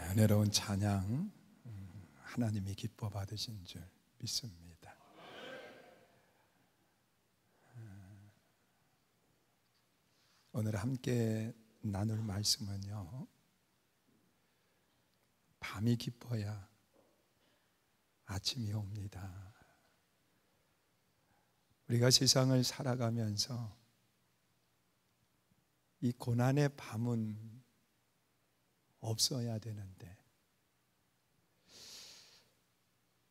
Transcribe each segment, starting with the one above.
은혜로운 찬양 하나님이 기뻐 받으신 줄 믿습니다. 오늘 함께 나눌 말씀은요, 밤이 깊어야 아침이 옵니다. 우리가 세상을 살아가면서 이 고난의 밤은 없어야 되는데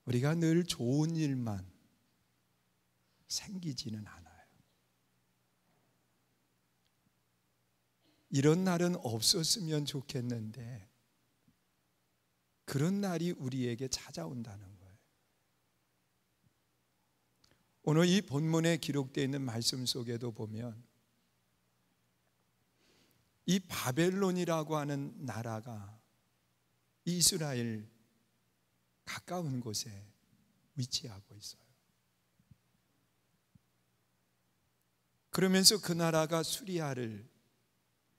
우리가 늘 좋은 일만 생기지는 않아요. 이런 날은 없었으면 좋겠는데 그런 날이 우리에게 찾아온다는 거예요. 오늘 이 본문에 기록되어 있는 말씀 속에도 보면 이 바벨론이라고 하는 나라가 이스라엘 가까운 곳에 위치하고 있어요. 그러면서 그 나라가 수리아를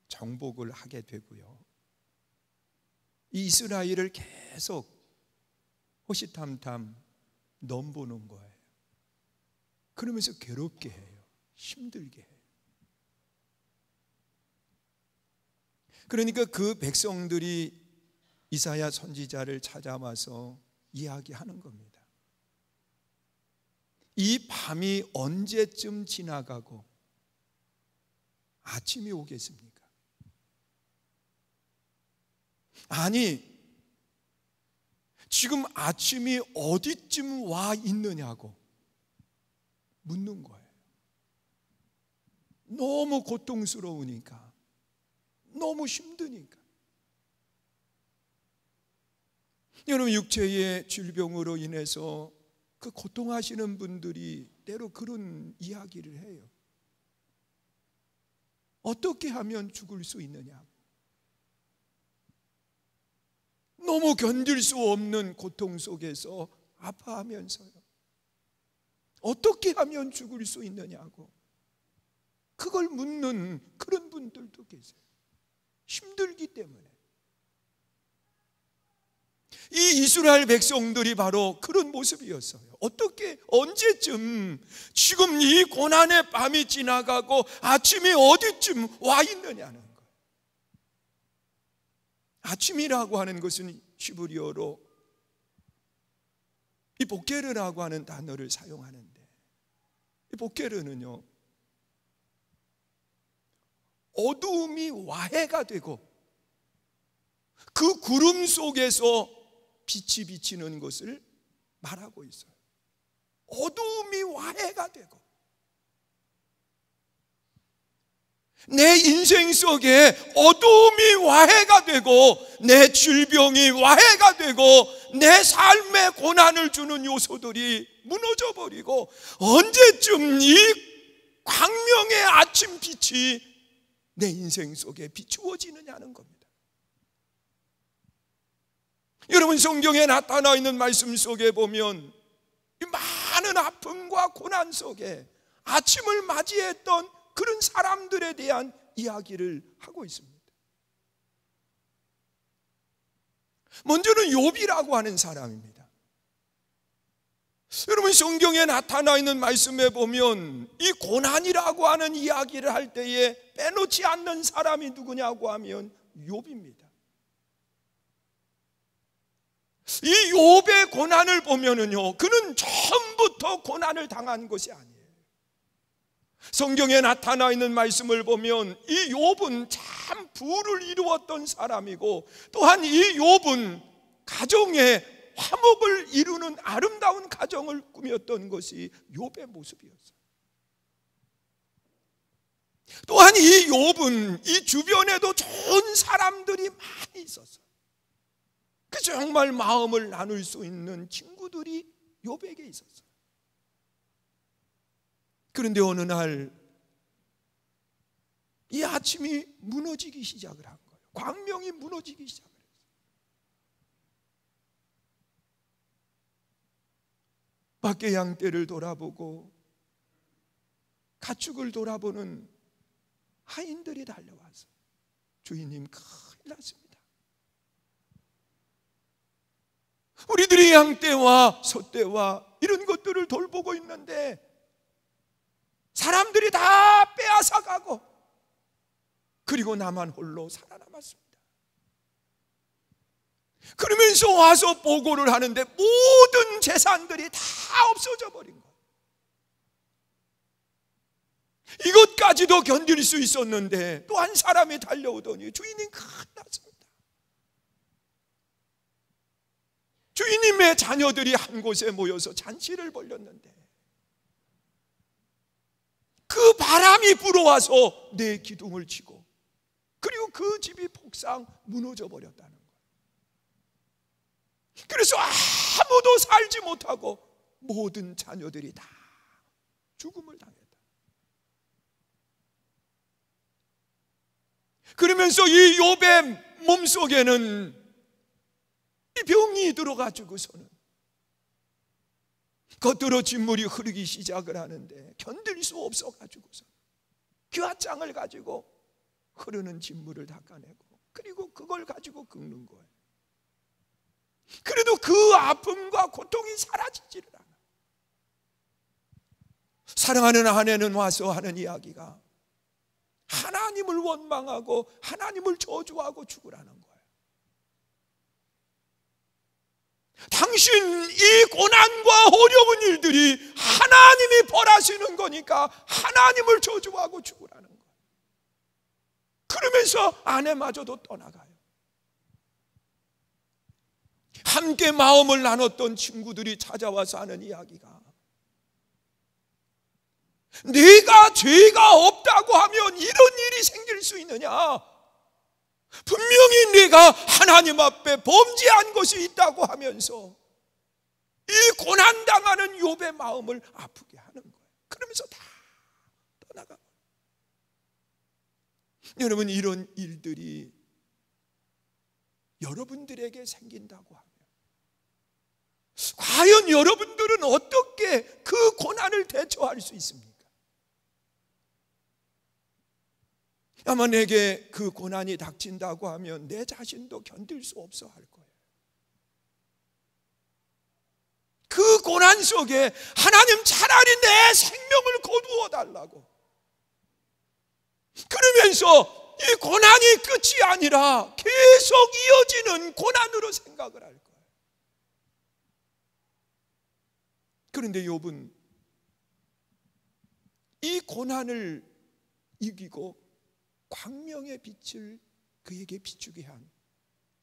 정복을 하게 되고요, 이스라엘을 계속 호시탐탐 넘보는 거예요. 그러면서 괴롭게 해요. 힘들게 해요. 그러니까 그 백성들이 이사야 선지자를 찾아와서 이야기하는 겁니다. 이 밤이 언제쯤 지나가고 아침이 오겠습니까? 아니, 지금 아침이 어디쯤 와 있느냐고 묻는 거예요. 너무 고통스러우니까, 너무 힘드니까. 여러분, 육체의 질병으로 인해서 그 고통하시는 분들이 때로 그런 이야기를 해요. 어떻게 하면 죽을 수 있느냐고. 너무 견딜 수 없는 고통 속에서 아파하면서요, 어떻게 하면 죽을 수 있느냐고 그걸 묻는 그런 분들도 계세요. 힘들기 때문에. 이 이스라엘 백성들이 바로 그런 모습이었어요. 어떻게, 언제쯤 지금 이 고난의 밤이 지나가고 아침이 어디쯤 와 있느냐는 거예요. 아침이라고 하는 것은 히브리어로 이 보케르라고 하는 단어를 사용하는데, 이 보케르는요, 어두움이 와해가 되고 그 구름 속에서 빛이 비치는 것을 말하고 있어요. 어두움이 와해가 되고, 내 인생 속에 어두움이 와해가 되고 내 질병이 와해가 되고 내 삶에 고난을 주는 요소들이 무너져 버리고 언제쯤 이 광명의 아침 빛이 내 인생 속에 비추어지느냐는 겁니다. 여러분, 성경에 나타나 있는 말씀 속에 보면 이 많은 아픔과 고난 속에 아침을 맞이했던 그런 사람들에 대한 이야기를 하고 있습니다. 먼저는 욥이라고 하는 사람입니다. 여러분, 성경에 나타나 있는 말씀에 보면 이 고난이라고 하는 이야기를 할 때에 빼놓지 않는 사람이 누구냐고 하면 욥입니다. 이 욥의 고난을 보면은요, 그는 처음부터 고난을 당한 것이 아니에요. 성경에 나타나 있는 말씀을 보면 이 욥은 참 부를 이루었던 사람이고, 또한 이 욥은 가정에 화목을 이루는 아름다운 가정을 꾸몄던 것이 욥의 모습이었어요. 또한 이 욥은 이 주변에도 좋은 사람들이 많이 있었어요. 그 정말 마음을 나눌 수 있는 친구들이 욥에게 있었어요. 그런데 어느 날 이 아침이 무너지기 시작을 한 거예요. 광명이 무너지기 시작을 했어요. 밖에 양떼를 돌아보고 가축을 돌아보는 하인들이 달려와서 주인님 큰일 났습니다. 우리들이 양떼와 소떼와 이런 것들을 돌보고 있는데 사람들이 다 빼앗아 가고 그리고 나만 홀로 살아남았습니다. 그러면서 와서 보고를 하는데 모든 재산들이 다 없어져 버린 거예요. 이것까지도 견딜 수 있었는데 또 한 사람이 달려오더니 주인이 큰났습니다. 주인님의 자녀들이 한 곳에 모여서 잔치를 벌였는데 그 바람이 불어와서 내 기둥을 치고 그리고 그 집이 폭삭 무너져 버렸다는 거예요. 그래서 아무도 살지 못하고 모든 자녀들이 다 죽음을 당했다. 그러면서 이 욥의 몸속에는 이 병이 들어가지고서는 겉으로 진물이 흐르기 시작을 하는데 견딜 수 없어가지고서 규화장을 가지고 흐르는 진물을 닦아내고 그리고 그걸 가지고 긁는 거예요. 그래도 그 아픔과 고통이 사라지지를 않아. 사랑하는 아내는 와서 하는 이야기가 하나님을 원망하고 하나님을 저주하고 죽으라는 거예요. 당신 이 고난과 어려운 일들이 하나님이 벌하시는 거니까 하나님을 저주하고 죽으라는 거예요. 그러면서 아내마저도 떠나가요. 함께 마음을 나눴던 친구들이 찾아와서 하는 이야기가 네가 죄가 없다고 하면 이런 일이 생길 수 있느냐? 분명히 네가 하나님 앞에 범죄한 것이 있다고 하면서 이 고난당하는 욥의 마음을 아프게 하는 거예요. 그러면서 다 떠나가. 여러분, 이런 일들이 여러분들에게 생긴다고 하면 과연 여러분들은 어떻게 그 고난을 대처할 수 있습니까? 아마 내게 그 고난이 닥친다고 하면 내 자신도 견딜 수 없어 할 거예요. 그 고난 속에 하나님 차라리 내 생명을 거두어 달라고 그러면서 이 고난이 끝이 아니라 계속 이어지는 고난으로 생각을 할 거예요. 그런데 욥은 이 고난을 이기고 광명의 빛을 그에게 비추게 한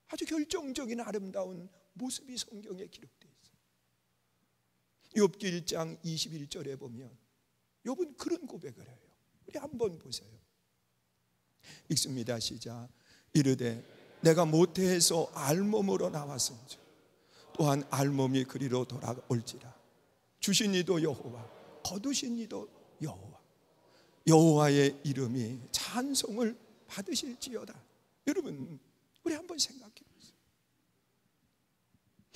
아주 결정적인 아름다운 모습이 성경에 기록되어 있어요. 욥기 1장 21절에 보면 욥은 그런 고백을 해요. 우리 한번 보세요. 읽습니다. 시작. 이르되 내가 모태에서 알몸으로 나왔은즉 또한 알몸이 그리로 돌아올지라. 주신 이도 여호와 거두신 이도 여호와 여호와의 이름이 찬송을 받으실지어다. 여러분, 우리 한번 생각해 보세요.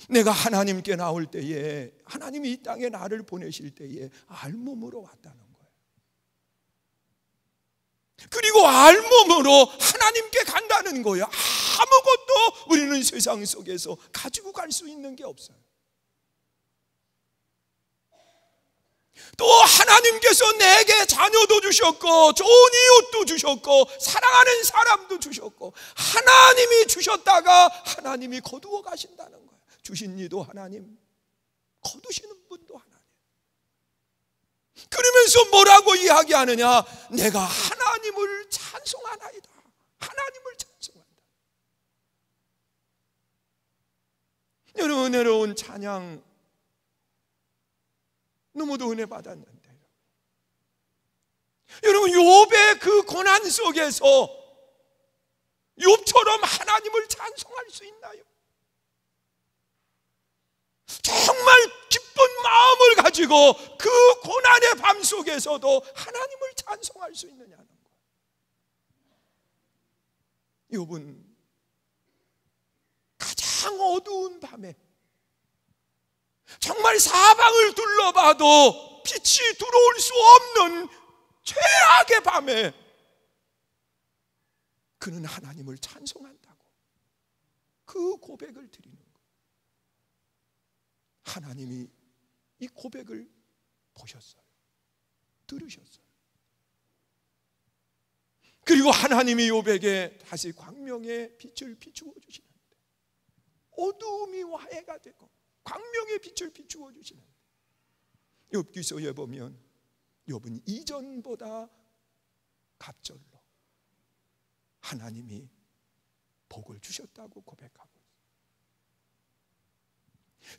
내가 하나님께 나올 때에 하나님이 이 땅에 나를 보내실 때에 알몸으로 왔다는 거예요. 그리고 알몸으로 하나님께 간다는 거예요. 아무것도 우리는 세상 속에서 가지고 갈 수 있는 게 없어요. 또 하나님께서 내게 자녀도 주셨고 좋은 이웃도 주셨고 사랑하는 사람도 주셨고 하나님이 주셨다가 하나님이 거두어 가신다는 거예요. 주신 이도 하나님, 거두시는 분도 하나님. 그러면서 뭐라고 이야기하느냐? 내가 하나님을 찬송하나이다. 하나님을 찬송한다. 여러분, 은혜로운 찬양 너무도 은혜 받았는데요. 여러분, 욥의 그 고난 속에서 욥처럼 하나님을 찬송할 수 있나요? 정말 기쁜 마음을 가지고 그 고난의 밤 속에서도 하나님을 찬송할 수 있느냐는 거예요. 욥은 가장 어두운 밤에 정말 사방을 둘러봐도 빛이 들어올 수 없는 최악의 밤에 그는 하나님을 찬송한다고 그 고백을 드리는 거예요. 하나님이 이 고백을 보셨어요. 들으셨어요. 그리고 하나님이 욥에게 다시 광명의 빛을 비추어 주시는데, 어두움이 화해가 되고 광명의 빛을 비추어 주시는데, 욥기서에 보면 욥은 이전보다 갑절로 하나님이 복을 주셨다고 고백하고 있어요.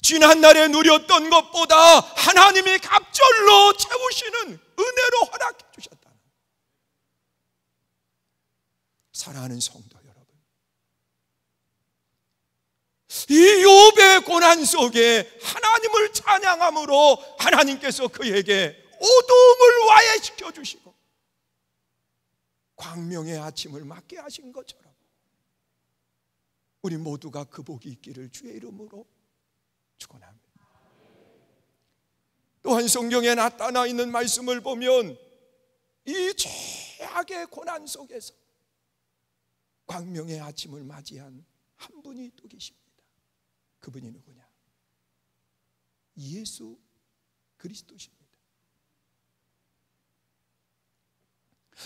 지난날에 누렸던 것보다 하나님이 갑절로 채우시는 은혜로 허락해 주셨다. 사랑하는 성도 여러분, 이 욥의 고난 속에 하나님을 찬양함으로 하나님께서 그에게 어두움을 화해시켜 주시고 광명의 아침을 맞게 하신 것처럼 우리 모두가 그 복이 있기를 주의 이름으로 축원합니다. 또한 성경에 나타나 있는 말씀을 보면 이 최악의 고난 속에서 광명의 아침을 맞이한 한 분이 또 계십니다. 그분이 누구냐? 예수 그리스도십니다.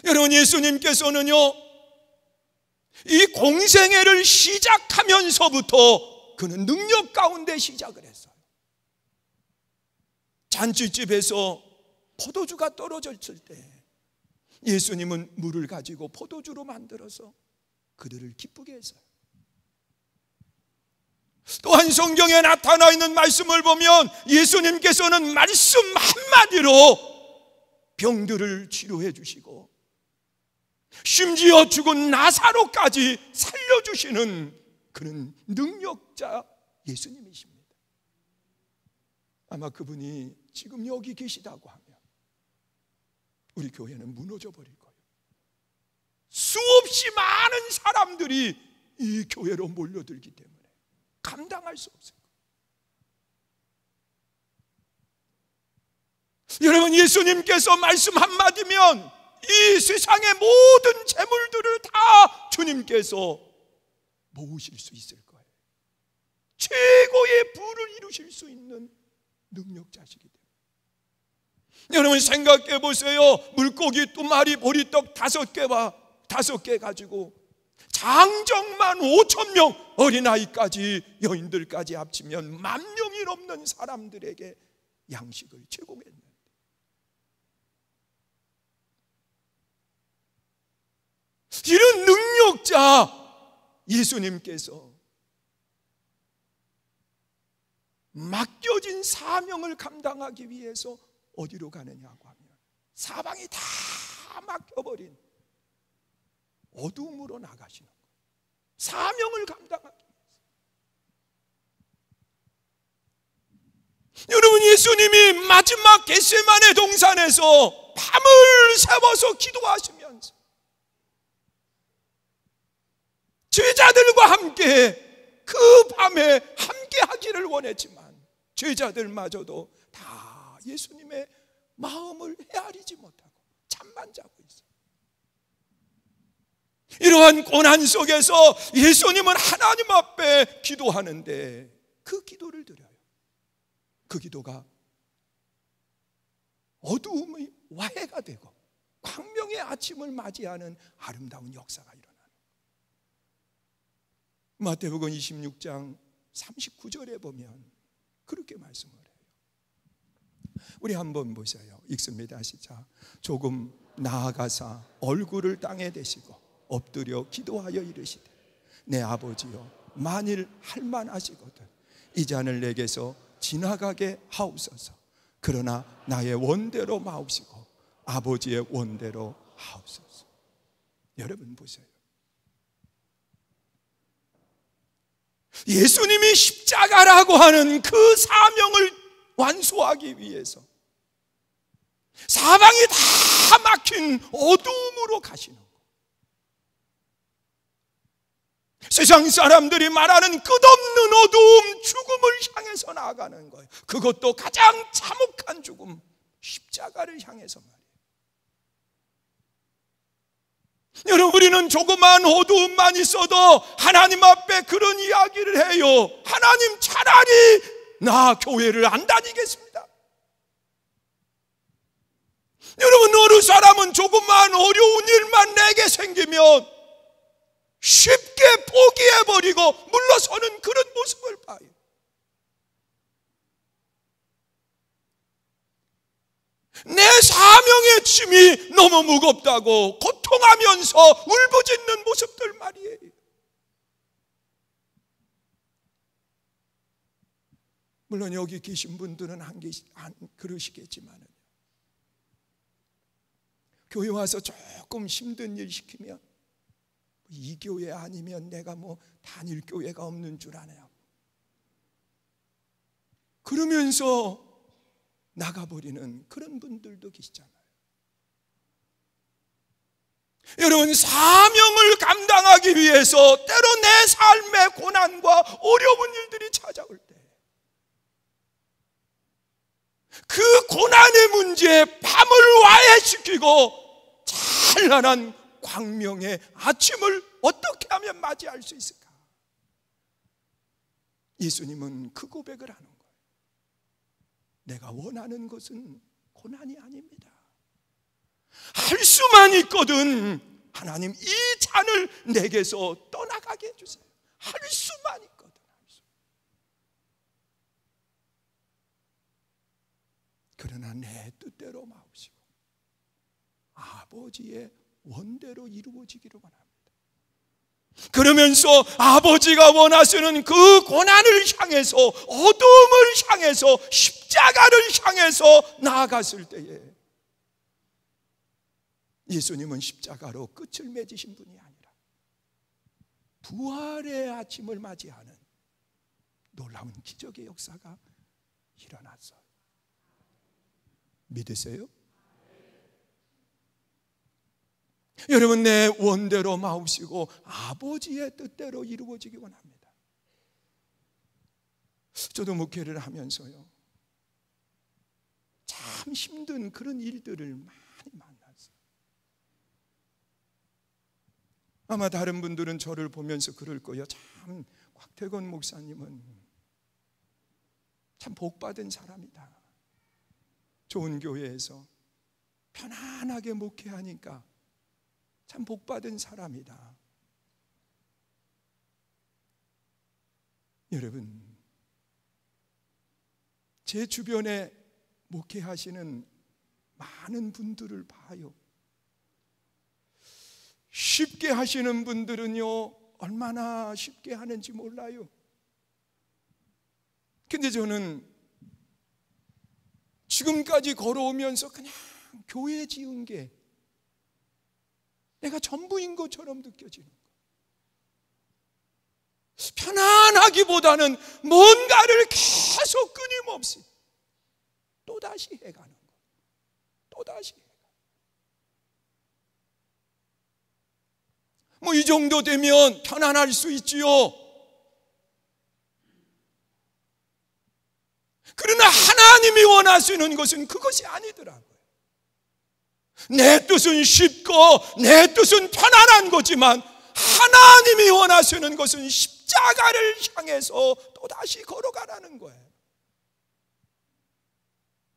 여러분, 예수님께서는요, 이 공생애를 시작하면서부터 그는 능력 가운데 시작을 했어요. 잔치집에서 포도주가 떨어졌을 때 예수님은 물을 가지고 포도주로 만들어서 그들을 기쁘게 했어요. 또한 성경에 나타나 있는 말씀을 보면 예수님께서는 말씀 한마디로 병들을 치료해 주시고 심지어 죽은 나사로까지 살려주시는 그런 능력자 예수님이십니다. 아마 그분이 지금 여기 계시다고 하면 우리 교회는 무너져 버릴 거예요. 수없이 많은 사람들이 이 교회로 몰려들기 때문에 감당할 수 없어요. 여러분, 예수님께서 말씀 한마디면 이 세상의 모든 재물들을 다 주님께서 모으실 수 있을 거예요. 최고의 부를 이루실 수 있는 능력자시기 때문에. 여러분, 생각해 보세요. 물고기 2마리, 보리떡 5개 가지고 장정만 5,000명, 어린아이까지 여인들까지 합치면 10,000명이 넘는 사람들에게 양식을 제공했는데, 이런 능력자 예수님께서 맡겨진 사명을 감당하기 위해서 어디로 가느냐고 하면 사방이 다 막혀버린 어둠으로 나가시는 거예요. 사명을 감당하기 위해서. 여러분, 예수님이 마지막 겟세마네 동산에서 밤을 새워서 기도하시면서 제자들과 함께 그 밤에 함께 하기를 원했지만 제자들마저도 다 예수님의 마음을 헤아리지 못하고 잠만 자고 있어요. 이러한 고난 속에서 예수님은 하나님 앞에 기도하는데 그 기도를 드려요. 그 기도가 어두움의 화해가 되고 광명의 아침을 맞이하는 아름다운 역사가 일어나요. 마태복음 26장 39절에 보면 그렇게 말씀을 해요. 우리 한번 보세요. 읽습니다. 시작. 조금 나아가사 얼굴을 땅에 대시고 엎드려 기도하여 이르시되, 내 아버지여, 만일 할만하시거든 이 잔을 내게서 지나가게 하옵소서. 그러나 나의 원대로 마옵시고 아버지의 원대로 하옵소서. 여러분 보세요. 예수님이 십자가라고 하는 그 사명을 완수하기 위해서 사방이 다 막힌 어두움으로 가시는 것. 세상 사람들이 말하는 끝없는 어두움, 죽음을 향해서 나아가는 거예요. 그것도 가장 참혹한 죽음, 십자가를 향해서 말이에요. 여러분, 우리는 조그만 어두움만 있어도 하나님 앞에 그런 이야기를 해요. 하나님, 차라리 나 교회를 안 다니겠습니다. 여러분, 어느 사람은 조금만 어려운 일만 내게 생기면 쉽게 포기해버리고 물러서는 그런 모습을 봐요. 내 사명의 짐이 너무 무겁다고 고통하면서 울부짖는 모습들 말이에요. 물론 여기 계신 분들은 안 그러시겠지만, 교회 와서 조금 힘든 일 시키면 이 교회 아니면 내가 다닐 교회가 없는 줄 아네요. 그러면서 나가버리는 그런 분들도 계시잖아요. 여러분, 사명을 감당하기 위해서 때로 내 삶의 고난과 어려운 일들이 찾아올 때 그 고난의 문제에 밤을 와해시키고 찬란한 광명의 아침을 어떻게 하면 맞이할 수 있을까? 예수님은 그 고백을 하는 거예요. 내가 원하는 것은 고난이 아닙니다. 할 수만 있거든 하나님 이 잔을 내게서 떠나가게 해주세요. 할 수만 있거든. 그러나 내 뜻대로 마옵시고 아버지의 원대로 이루어지기를 원합니다. 그러면서 아버지가 원하시는 그 고난을 향해서, 어둠을 향해서, 십자가를 향해서 나아갔을 때에 예수님은 십자가로 끝을 맺으신 분이 아니라 부활의 아침을 맞이하는 놀라운 기적의 역사가 일어났어요. 믿으세요? 여러분, 내 원대로 마옵시고 아버지의 뜻대로 이루어지기 원합니다. 저도 목회를 하면서요, 참 힘든 그런 일들을 많이 만났어요. 아마 다른 분들은 저를 보면서 그럴 거예요. 참 곽태건 목사님은 참 복받은 사람이다. 좋은 교회에서 편안하게 목회하니까 참 복받은 사람이다. 여러분, 제 주변에 목회하시는 많은 분들을 봐요. 쉽게 하시는 분들은요, 얼마나 쉽게 하는지 몰라요. 근데 저는 지금까지 걸어오면서 그냥 교회 지은 게 내가 전부인 것처럼 느껴지는 거예요. 편안하기보다는 뭔가를 계속 끊임없이 또다시 해가는 거예요. 또다시 해가. 이 정도 되면 편안할 수 있지요. 그러나 하나님이 원하시는 것은 그것이 아니더라고요. 내 뜻은 쉽고 내 뜻은 편안한 거지만 하나님이 원하시는 것은 십자가를 향해서 또다시 걸어가라는 거예요.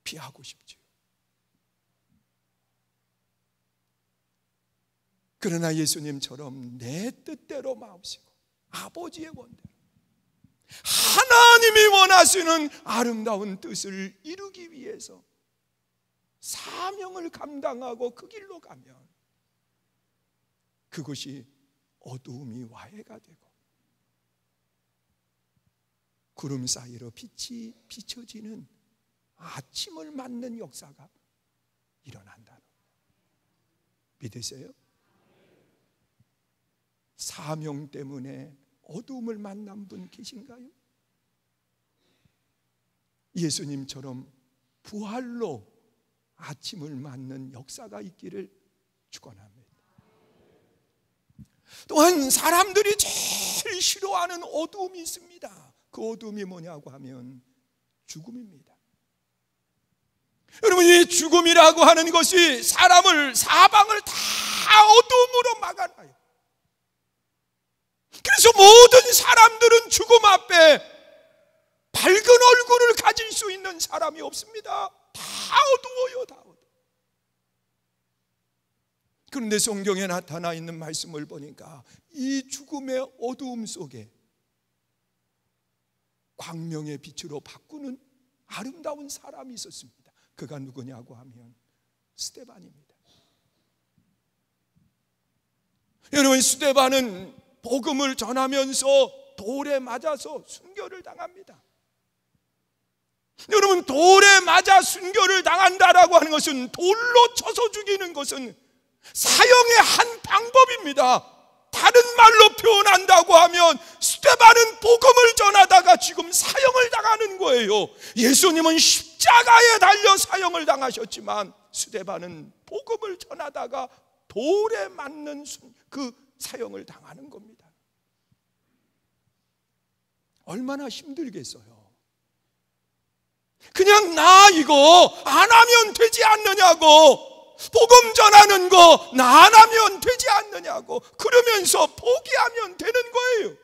피하고 싶죠. 그러나 예수님처럼 내 뜻대로 마옵시고 아버지의 원대로 하나님이 원하시는 아름다운 뜻을 이루기 위해서 사명을 감당하고 그 길로 가면 그것이 어두움이 와해가 되고 구름 사이로 빛이 비춰지는 아침을 맞는 역사가 일어난다는 믿으세요? 사명 때문에 어두움을 만난 분 계신가요? 예수님처럼 부활로 아침을 맞는 역사가 있기를 축원합니다. 또한 사람들이 제일 싫어하는 어두움이 있습니다. 그 어두움이 뭐냐고 하면 죽음입니다. 여러분, 이 죽음이라고 하는 것이 사방을 다 어두움으로 막아놔요. 그래서 모든 사람들은 죽음 앞에 밝은 얼굴을 가질 수 있는 사람이 없습니다. 다 어두워요, 다 어두워. 그런데 성경에 나타나 있는 말씀을 보니까 이 죽음의 어두움 속에 광명의 빛으로 바꾸는 아름다운 사람이 있었습니다. 그가 누구냐고 하면 스데반입니다. 여러분, 스데반은 복음을 전하면서 돌에 맞아서 순교를 당합니다. 여러분, 돌에 맞아 순교를 당한다라고 하는 것은, 돌로 쳐서 죽이는 것은 사형의 한 방법입니다. 다른 말로 표현한다고 하면 스데반은 복음을 전하다가 지금 사형을 당하는 거예요. 예수님은 십자가에 달려 사형을 당하셨지만 스데반은 복음을 전하다가 돌에 맞는 그 사형을 당하는 겁니다. 얼마나 힘들겠어요. 그냥 나 이거 안 하면 되지 않느냐고, 복음 전하는 거 나 안 하면 되지 않느냐고 그러면서 포기하면 되는 거예요.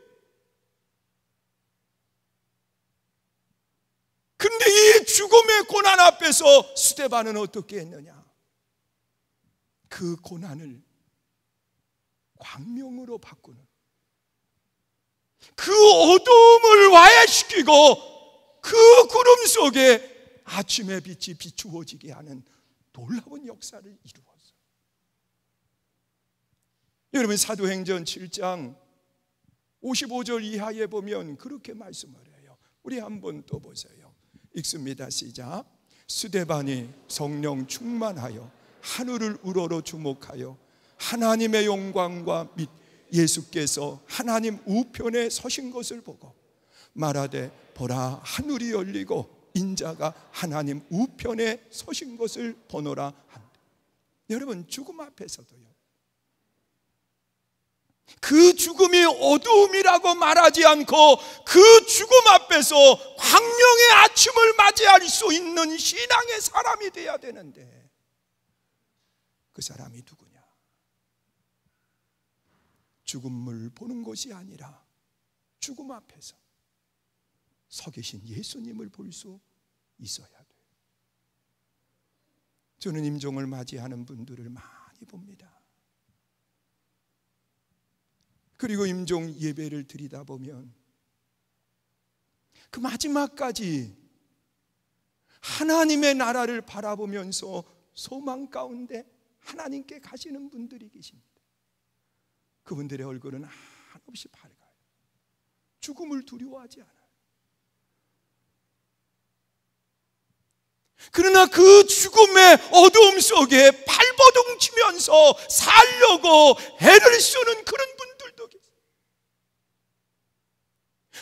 근데 이 죽음의 고난 앞에서 스데반은 어떻게 했느냐? 그 고난을 광명으로 바꾸는, 그 어두움을 와해시키고 그 구름 속에 아침의 빛이 비추어지게 하는 놀라운 역사를 이루었어요. 여러분, 사도행전 7장 55절 이하에 보면 그렇게 말씀을 해요. 우리 한번 또 보세요. 읽습니다. 시작. 스데반이 성령 충만하여 하늘을 우러러 주목하여 하나님의 영광과 및 예수께서 하나님 우편에 서신 것을 보고 말하되, 보라, 하늘이 열리고 인자가 하나님 우편에 서신 것을 보노라 한다. 여러분, 죽음 앞에서도요, 그 죽음이 어두움이라고 말하지 않고 그 죽음 앞에서 광명의 아침을 맞이할 수 있는 신앙의 사람이 돼야 되는데, 그 사람이 누구냐? 죽음을 보는 것이 아니라 죽음 앞에서 서 계신 예수님을 볼 수 있어야 돼요. 저는 임종을 맞이하는 분들을 많이 봅니다. 그리고 임종 예배를 드리다 보면 그 마지막까지 하나님의 나라를 바라보면서 소망 가운데 하나님께 가시는 분들이 계십니다. 그분들의 얼굴은 한없이 밝아요. 죽음을 두려워하지 않아요. 그러나 그 죽음의 어두움 속에 발버둥 치면서 살려고 애를 쓰는 그런 분들도 계세요.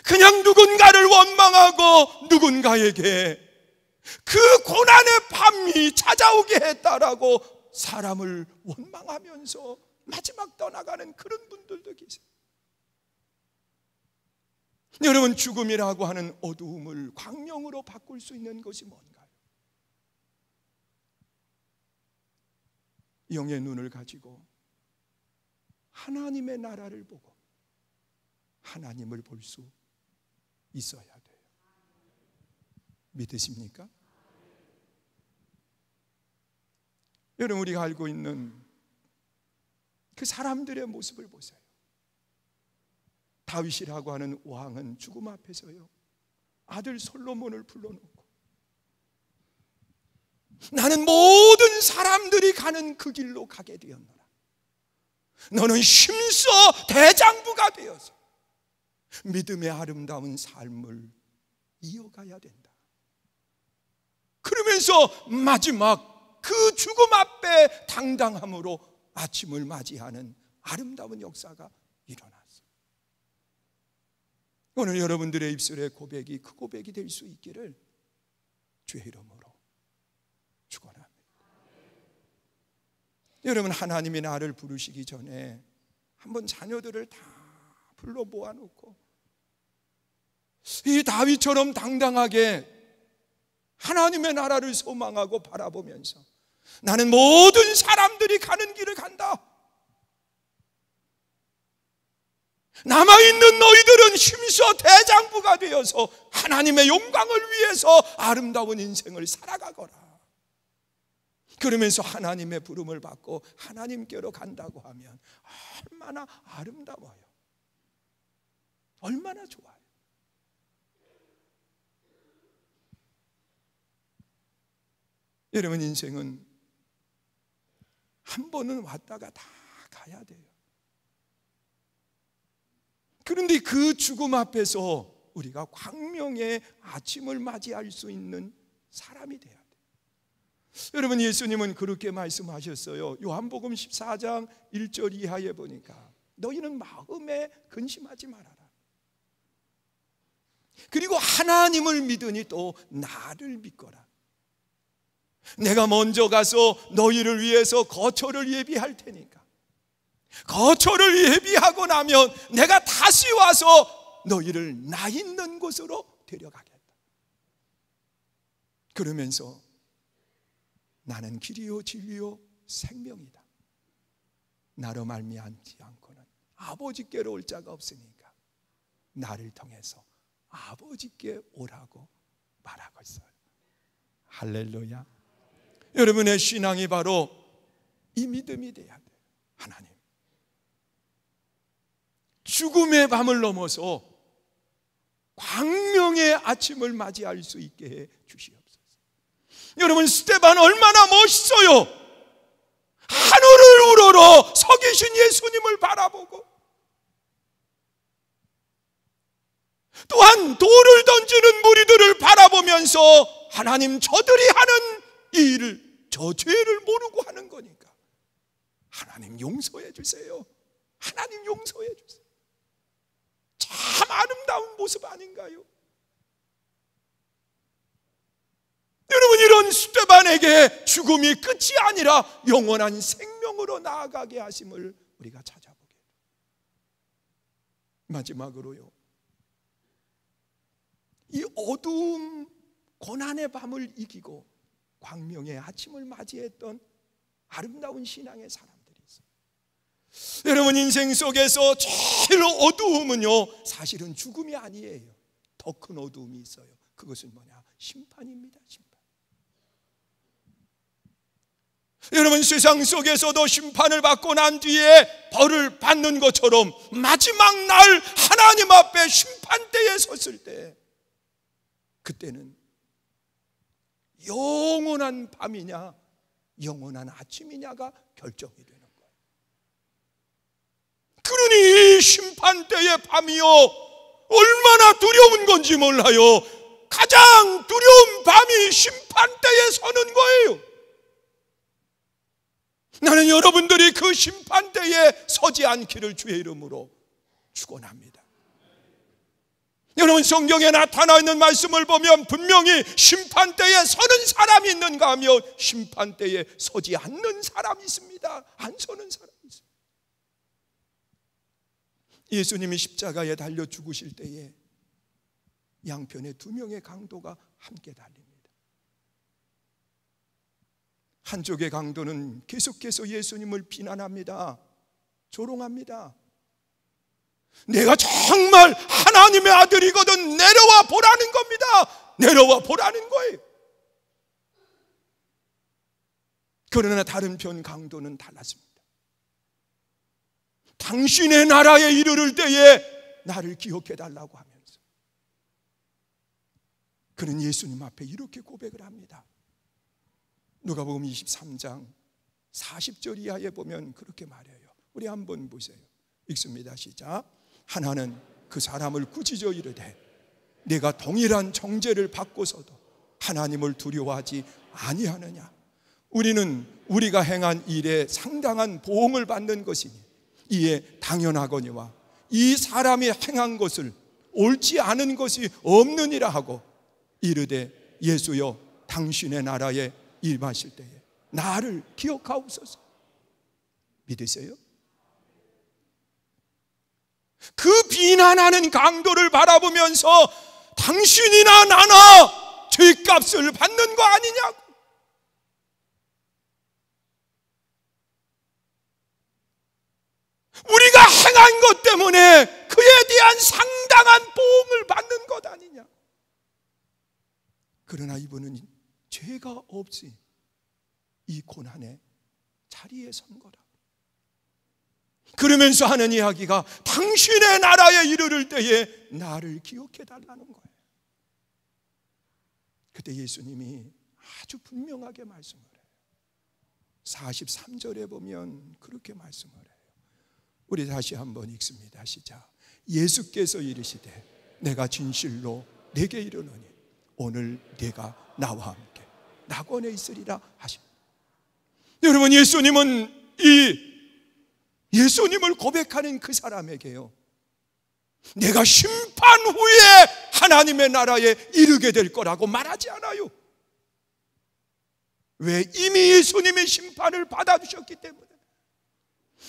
그냥 누군가를 원망하고 누군가에게 그 고난의 밤이 찾아오게 했다라고 사람을 원망하면서 마지막 떠나가는 그런 분들도 계세요. 여러분, 죽음이라고 하는 어두움을 광명으로 바꿀 수 있는 것이 뭔가요? 영의 눈을 가지고 하나님의 나라를 보고 하나님을 볼 수 있어야 돼요. 믿으십니까? 여러분, 우리가 알고 있는 그 사람들의 모습을 보세요. 다윗이라고 하는 왕은 죽음 앞에서요, 아들 솔로몬을 불러놓고 나는 모든 사람들이 가는 그 길로 가게 되었노라. 너는 심서 대장부가 되어서 믿음의 아름다운 삶을 이어가야 된다. 그러면서 마지막 그 죽음 앞에 당당함으로 아침을 맞이하는 아름다운 역사가 일어났어요. 오늘 여러분들의 입술의 고백이 그 고백이 될 수 있기를 주의 이름으로 축원합니다. 여러분, 하나님이 나를 부르시기 전에 한번 자녀들을 다 불러 모아놓고 이 다윗처럼 당당하게 하나님의 나라를 소망하고 바라보면서 나는 모든 사람들이 가는 길을 간다. 남아있는 너희들은 힘써 대장부가 되어서 하나님의 영광을 위해서 아름다운 인생을 살아가거라. 그러면서 하나님의 부름을 받고 하나님께로 간다고 하면 얼마나 아름다워요. 얼마나 좋아요. 여러분, 인생은 한 번은 왔다가 다 가야 돼요. 그런데 그 죽음 앞에서 우리가 광명의 아침을 맞이할 수 있는 사람이 돼야 돼요. 여러분, 예수님은 그렇게 말씀하셨어요. 요한복음 14장 1절 이하에 보니까 너희는 마음에 근심하지 말아라. 그리고 하나님을 믿으니 또 나를 믿거라. 내가 먼저 가서 너희를 위해서 거처를 예비할 테니까 거처를 예비하고 나면 내가 다시 와서 너희를 나 있는 곳으로 데려가겠다. 그러면서 나는 길이요 진리요 생명이다. 나로 말미암지 않고는 아버지께로 올 자가 없으니까 나를 통해서 아버지께 오라고 말하고 있어요. 할렐루야. 여러분의 신앙이 바로 이 믿음이 돼야 돼요. 하나님, 죽음의 밤을 넘어서 광명의 아침을 맞이할 수 있게 해 주시옵소서. 여러분, 스데반 얼마나 멋있어요. 하늘을 우러러 서 계신 예수님을 바라보고, 또한 돌을 던지는 무리들을 바라보면서 하나님, 저들이 하는 이 일을, 저 죄를 모르고 하는 거니까 하나님 용서해 주세요. 하나님 용서해 주세요. 참 아름다운 모습 아닌가요? 여러분, 이런 스데반에게 죽음이 끝이 아니라 영원한 생명으로 나아가게 하심을 우리가 찾아보게 돼요. 마지막으로요, 이 어두움 고난의 밤을 이기고 광명의 아침을 맞이했던 아름다운 신앙의 사람들이 있어요. 여러분, 인생 속에서 제일 어두움은요, 사실은 죽음이 아니에요. 더 큰 어두움이 있어요. 그것은 뭐냐? 심판입니다. 심판. 여러분, 세상 속에서도 심판을 받고 난 뒤에 벌을 받는 것처럼 마지막 날 하나님 앞에 심판대에 섰을 때, 그때는 영원한 밤이냐 영원한 아침이냐가 결정이 되는 거예요. 그러니 이 심판대의 밤이요, 얼마나 두려운 건지 몰라요. 가장 두려운 밤이 심판대에 서는 거예요. 나는 여러분들이 그 심판대에 서지 않기를 주의 이름으로 축원합니다. 여러분, 성경에 나타나 있는 말씀을 보면 분명히 심판대에 서는 사람이 있는가 하면 심판대에 서지 않는 사람이 있습니다. 안 서는 사람이 있습니다. 예수님이 십자가에 달려 죽으실 때에 양편에 두 명의 강도가 함께 달립니다. 한쪽의 강도는 계속해서 예수님을 비난합니다. 조롱합니다. 내가 정말 하나님의 아들이거든 내려와 보라는 겁니다. 내려와 보라는 거예요. 그러나 다른 편 강도는 달랐습니다. 당신의 나라에 이르를 때에 나를 기억해 달라고 하면서 그는 예수님 앞에 이렇게 고백을 합니다. 누가복음 23장 40절 이하에 보면 그렇게 말해요. 우리 한번 보세요. 읽습니다. 시작. 하나는 그 사람을 꾸짖어 이르되 내가 동일한 정죄를 받고서도 하나님을 두려워하지 아니하느냐. 우리는 우리가 행한 일에 상당한 보응을 받는 것이니 이에 당연하거니와 이 사람이 행한 것을 옳지 않은 것이 없느니라 하고 이르되 예수여 당신의 나라에 임하실 때에 나를 기억하옵소서. 믿으세요? 그 비난하는 강도를 바라보면서 당신이나 나나 죄값을 받는 거 아니냐고. 우리가 행한 것 때문에 그에 대한 상당한 보응을 받는 것 아니냐. 그러나 이분은 죄가 없이 이 고난의 자리에 선 거라. 그러면서 하는 이야기가 당신의 나라에 이르를 때에 나를 기억해 달라는 거예요. 그때 예수님이 아주 분명하게 말씀을 해요. 43절에 보면 그렇게 말씀을 해요. 우리 다시 한번 읽습니다. 시작. 예수께서 이르시되 내가 진실로 내게 이르노니 오늘 네가 나와 함께 낙원에 있으리라 하십니다. 여러분, 예수님은 예수님을 고백하는 그 사람에게요, 내가 심판 후에 하나님의 나라에 이르게 될 거라고 말하지 않아요. 왜? 이미 예수님이 심판을 받아주셨기 때문에.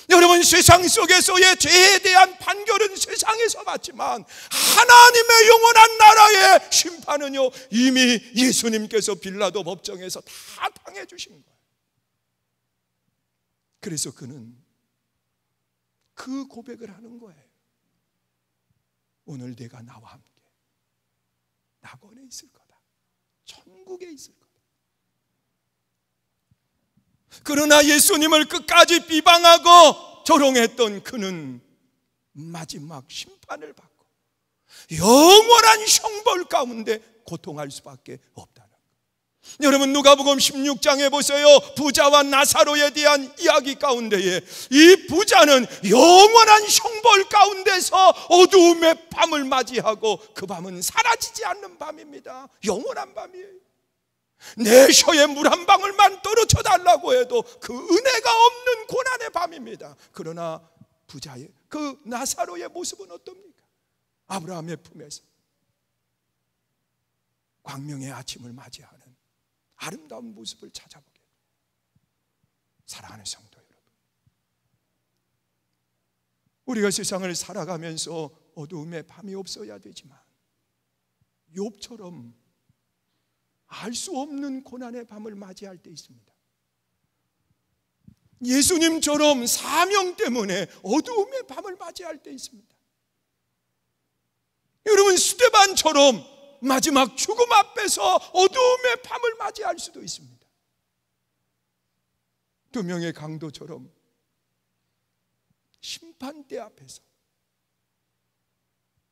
여러분, 세상 속에서의 죄에 대한 판결은 세상에서 받지만 하나님의 영원한 나라의 심판은요, 이미 예수님께서 빌라도 법정에서 다 당해주신 거예요. 그래서 그는 그 고백을 하는 거예요. 오늘 내가 나와 함께 낙원에 있을 거다. 천국에 있을 거다. 그러나 예수님을 끝까지 비방하고 조롱했던 그는 마지막 심판을 받고 영원한 형벌 가운데 고통할 수밖에 없다는 거예요. 여러분, 누가복음 16장에 보세요. 부자와 나사로에 대한 이야기 가운데에 이 부자는 영원한 형벌 가운데서 어두움의 밤을 맞이하고 그 밤은 사라지지 않는 밤입니다. 영원한 밤이에요. 내 혀에 물 한 방울만 떨어져 달라고 해도 그 은혜가 없는 고난의 밤입니다. 그러나 부자의 그 나사로의 모습은 어떻습니까? 아브라함의 품에서 광명의 아침을 맞이하는 아름다운 모습을 찾아보게 됩니다. 사랑하는 성도 여러분, 우리가 세상을 살아가면서 어두움의 밤이 없어야 되지만 욥처럼 알 수 없는 고난의 밤을 맞이할 때 있습니다. 예수님처럼 사명 때문에 어두움의 밤을 맞이할 때 있습니다. 여러분, 스데반처럼 마지막 죽음 앞에서 어두움의 밤을 맞이할 수도 있습니다. 두 명의 강도처럼 심판대 앞에서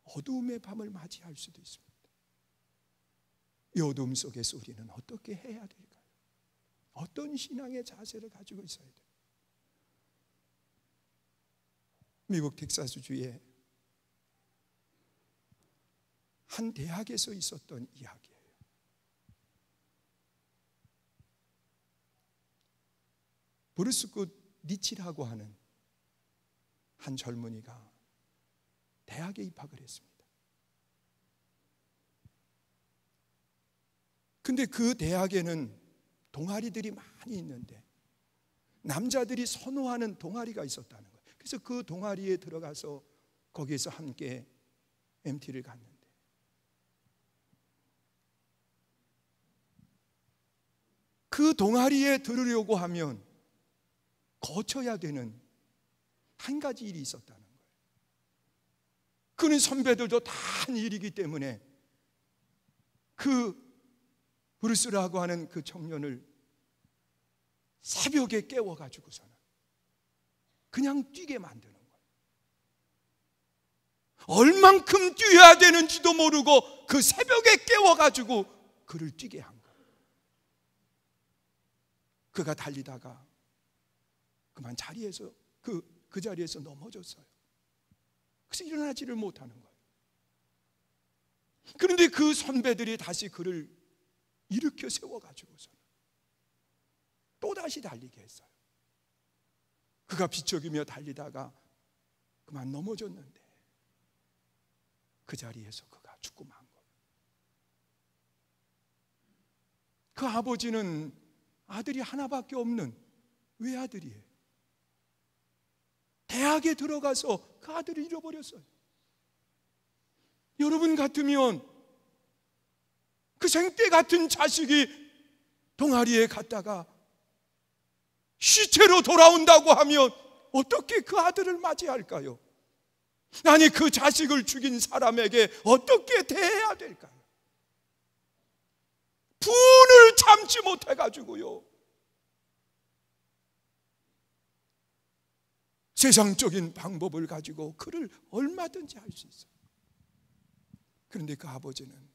어두움의 밤을 맞이할 수도 있습니다. 이 어둠 속에서 우리는 어떻게 해야 될까요? 어떤 신앙의 자세를 가지고 있어야 돼요? 미국 텍사스주의 한 대학에서 있었던 이야기예요. 브루스 굿 니치라고 하는 한 젊은이가 대학에 입학을 했습니다. 근데 그 대학에는 동아리들이 많이 있는데 남자들이 선호하는 동아리가 있었다는 거예요. 그래서 그 동아리에 들어가서 거기에서 함께 MT를 갔는데 그 동아리에 들으려고 하면 거쳐야 되는 한 가지 일이 있었다는 거예요. 그는 선배들도 다 한 일이기 때문에 그 브루스라고 하는 그 청년을 새벽에 깨워가지고서는 그냥 뛰게 만드는 거예요. 얼만큼 뛰어야 되는지도 모르고 그 새벽에 깨워가지고 그를 뛰게 한 거예요. 그가 달리다가 그만 자리에서 그 자리에서 넘어졌어요. 그래서 일어나지를 못하는 거예요. 그런데 그 선배들이 다시 그를 일으켜 세워가지고서 또다시 달리게 했어요. 그가 비척이며 달리다가 그만 넘어졌는데 그 자리에서 그가 죽고 만 거예요. 그 아버지는 아들이 하나밖에 없는 외아들이에요. 대학에 들어가서 그 아들을 잃어버렸어요. 여러분 같으면 그 생떼 같은 자식이 동아리에 갔다가 시체로 돌아온다고 하면 어떻게 그 아들을 맞이할까요? 아니 그 자식을 죽인 사람에게 어떻게 대해야 될까요? 분을 참지 못해가지고요, 세상적인 방법을 가지고 그를 얼마든지 할 수 있어요. 그런데 그 아버지는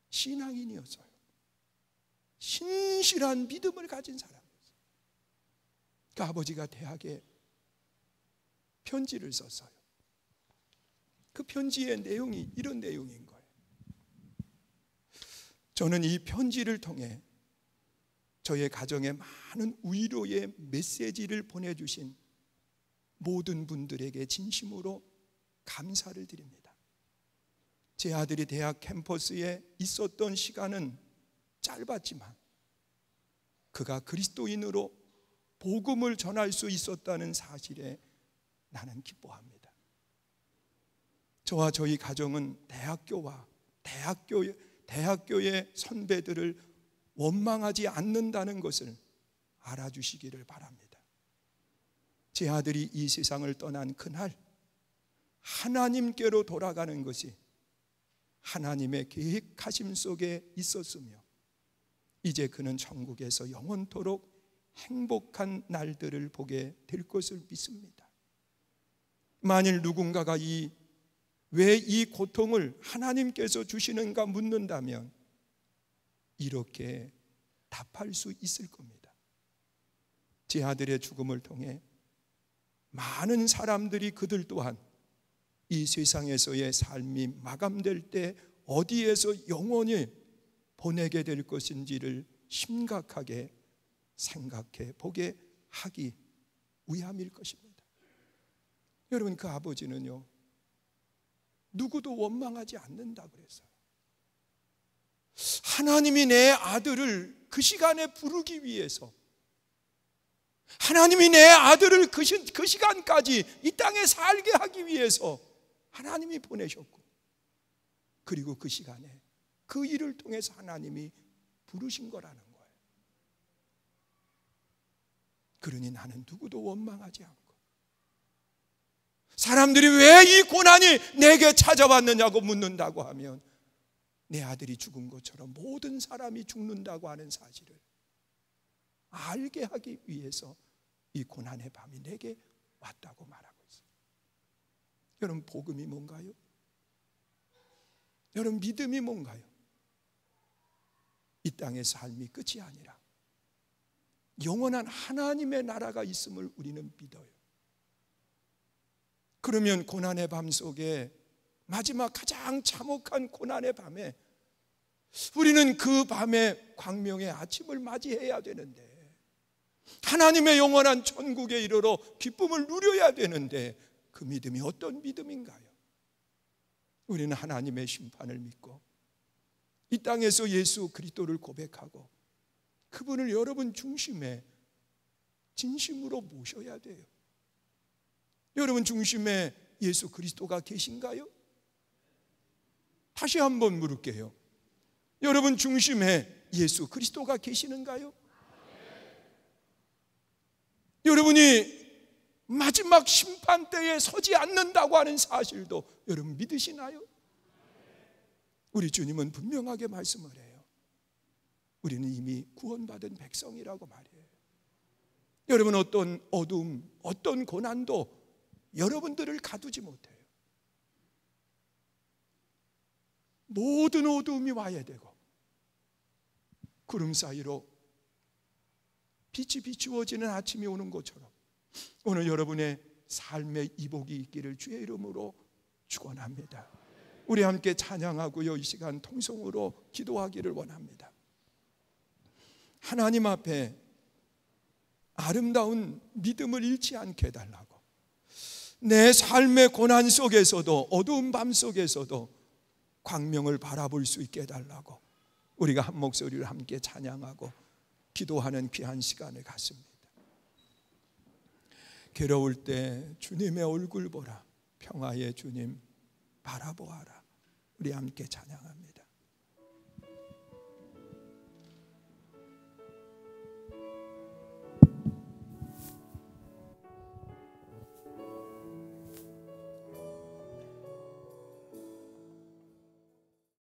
신앙인이었어요. 신실한 믿음을 가진 사람이었어요. 그 아버지가 대학에 편지를 썼어요. 그 편지의 내용이 이런 내용인 거예요. 저는 이 편지를 통해 저의 가정에 많은 위로의 메시지를 보내주신 모든 분들에게 진심으로 감사를 드립니다. 제 아들이 대학 캠퍼스에 있었던 시간은 짧았지만 그가 그리스도인으로 복음을 전할 수 있었다는 사실에 나는 기뻐합니다. 저와 저희 가정은 대학교의 선배들을 원망하지 않는다는 것을 알아주시기를 바랍니다. 제 아들이 이 세상을 떠난 그날 하나님께로 돌아가는 것이 하나님의 계획하심 속에 있었으며 이제 그는 천국에서 영원토록 행복한 날들을 보게 될 것을 믿습니다. 만일 누군가가 왜 이 고통을 하나님께서 주시는가 묻는다면 이렇게 답할 수 있을 겁니다. 제 아들의 죽음을 통해 많은 사람들이 그들 또한 이 세상에서의 삶이 마감될 때 어디에서 영원히 보내게 될 것인지를 심각하게 생각해 보게 하기 위함일 것입니다. 여러분, 그 아버지는요, 누구도 원망하지 않는다 그랬어요. 하나님이 내 아들을 그 시간에 부르기 위해서, 하나님이 내 아들을 그 시간까지 이 땅에 살게 하기 위해서 하나님이 보내셨고, 그리고 그 시간에 그 일을 통해서 하나님이 부르신 거라는 거예요. 그러니 나는 누구도 원망하지 않고, 사람들이 왜 이 고난이 내게 찾아왔느냐고 묻는다고 하면 내 아들이 죽은 것처럼 모든 사람이 죽는다고 하는 사실을 알게 하기 위해서 이 고난의 밤이 내게 왔다고 말하고 있어요. 여러분, 복음이 뭔가요? 여러분, 믿음이 뭔가요? 이 땅의 삶이 끝이 아니라 영원한 하나님의 나라가 있음을 우리는 믿어요. 그러면 고난의 밤 속에, 마지막 가장 참혹한 고난의 밤에 우리는 그 밤에 광명의 아침을 맞이해야 되는데, 하나님의 영원한 천국에 이르러 기쁨을 누려야 되는데, 그 믿음이 어떤 믿음인가요? 우리는 하나님의 심판을 믿고 이 땅에서 예수 그리스도를 고백하고 그분을 여러분 중심에 진심으로 모셔야 돼요. 여러분 중심에 예수 그리스도가 계신가요? 다시 한번 물을게요. 여러분 중심에 예수 그리스도가 계시는가요? 여러분이 마지막 심판 때에 서지 않는다고 하는 사실도 여러분 믿으시나요? 우리 주님은 분명하게 말씀을 해요. 우리는 이미 구원받은 백성이라고 말이에요. 여러분, 어떤 어둠, 어떤 고난도 여러분들을 가두지 못해요. 모든 어두움이 와야 되고 구름 사이로 빛이 비추어지는 아침이 오는 것처럼 오늘 여러분의 삶의 이복이 있기를 주의 이름으로 축원합니다. 우리 함께 찬양하고요, 이 시간 통성으로 기도하기를 원합니다. 하나님 앞에 아름다운 믿음을 잃지 않게 해달라고, 내 삶의 고난 속에서도, 어두운 밤 속에서도 광명을 바라볼 수 있게 해달라고 우리가 한 목소리를 함께 찬양하고 기도하는 귀한 시간을 갖습니다. 괴로울 때 주님의 얼굴 보라, 평화의 주님 바라보아라. 우리 함께 찬양합니다.